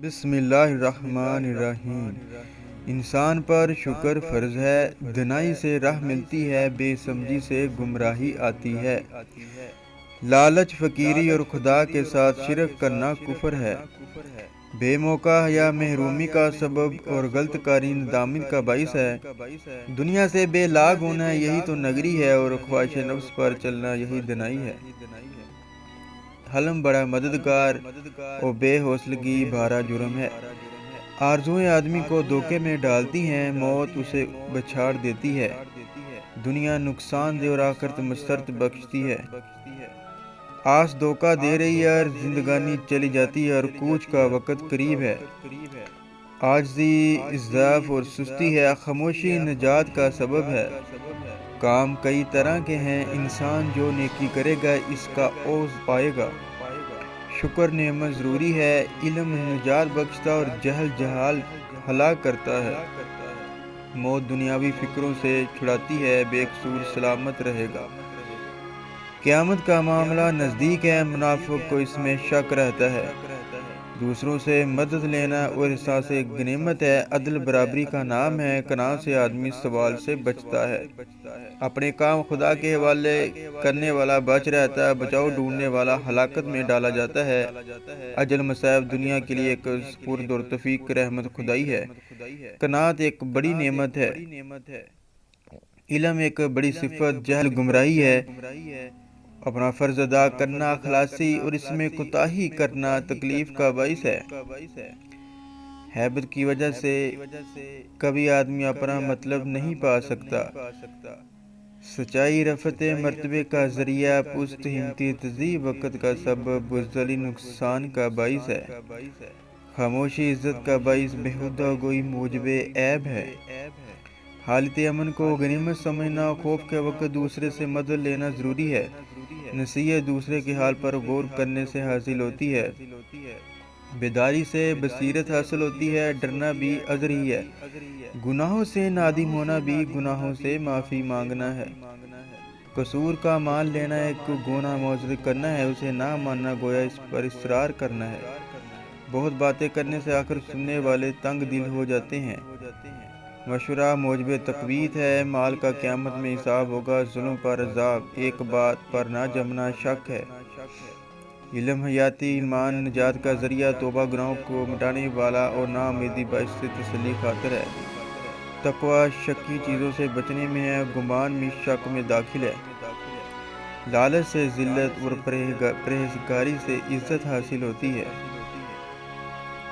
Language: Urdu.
بسم اللہ الرحمن الرحیم۔ انسان پر شکر فرض ہے، دنائی سے راہ ملتی ہے، بے سمجھی سے گمراہی آتی ہے۔ لالچ، فقیری اور خدا کے ساتھ شرک کرنا کفر ہے، بے موقع یا محرومی کا سبب اور غلط کاری ندامت کا باعث ہے۔ دنیا سے بے لاگ ہونا یہی تو نگری ہے، اور خواہش نفس پر چلنا یہی دنائی ہے۔ حلم بڑا مددگار اور بے حوصلگی بھارا جرم ہے۔ آرزوئیں آدمی کو دھوکے میں ڈالتی ہیں، موت اسے بچھاڑ دیتی ہے۔ دنیا نقصان دہ اور آخرت مسرت بخشتی ہے۔ آس دھوکہ دے رہی ہے اور زندگانی چلی جاتی ہے، اور کوچ کا وقت قریب ہے۔ عاجزی، ضعف اور سستی ہے، خاموشی نجات کا سبب ہے۔ کام کئی طرح کے ہیں، انسان جو نیکی کرے گا اس کا عوض پائے گا۔ شکر نعمت ضروری ہے، علم نجات بخشتا اور جہل جہال ہلاک کرتا ہے۔ موت دنیاوی فکروں سے چھڑاتی ہے، بے قصور سلامت رہے گا۔ قیامت کا معاملہ نزدیک ہے، منافق کو اس میں شک رہتا ہے۔ دوسروں سے مدد لینا اور احساس غنیمت ہے، عدل برابری کا نام ہے، قناعت سے آدمی سوال سے بچتا ہے۔ اپنے کام خدا کے حوالے کرنے والا بچ رہتا ہے، بچاؤ ڈھونڈنے والا ہلاکت میں ڈالا جاتا ہے۔ اجل مصائب دنیا کے لیے ایک سپرد اور توفیق رحمت خدائی ہے۔ قناعت ایک بڑی نعمت ہے، علم ایک بڑی صفت، جہل گمراہی ہے۔ اپنا فرض ادا کرنا خلاصی اور اس میں کوتاہی کرنا تکلیف کا باعث ہے۔ ہیبت کی وجہ سے کبھی آدمی اپنا مطلب نہیں پا سکتا۔ سچائی رفعت مرتبے کا ذریعہ، پست ہمتی تہذیب وقت کا سبب، بزدلی نقصان کا باعث ہے۔ خاموشی عزت کا باعث، بیہودہ گوئی موجب عیب ہے۔ حالت امن کو غنیمت سمجھنا، خوف کے وقت دوسرے سے مدد لینا ضروری ہے۔ نصیحت دوسرے کے حال پر غور کرنے سے حاصل ہوتی ہے۔ بیداری سے بصیرت حاصل ہوتی ہے، ڈرنا بھی عذر ہی ہے۔ گناہوں سے نادم ہونا بھی گناہوں سے معافی مانگنا ہے۔ قصور کا مان لینا ایک گناہ معذرت کرنا ہے، اسے نہ ماننا گویا اس پر اصرار کرنا ہے۔ بہت باتیں کرنے سے آخر سننے والے تنگ دل ہو جاتے ہیں۔ مشورہ موجب تقویت ہے، مال کا قیامت میں حساب ہوگا، ظلم پر عذاب، ایک بات پر نہ جمنا شک ہے۔ علم حیاتی، ایمان نجات کا ذریعہ، توبہ گناہوں کو مٹانے والا اور ناامیدی باعث تسلی خاطر ہے۔ تقویٰ شکی چیزوں سے بچنے میں ہے، گمان بھی شک میں داخل ہے۔ لالچ سے ذلت اور پرہیزگاری سے عزت حاصل ہوتی ہے۔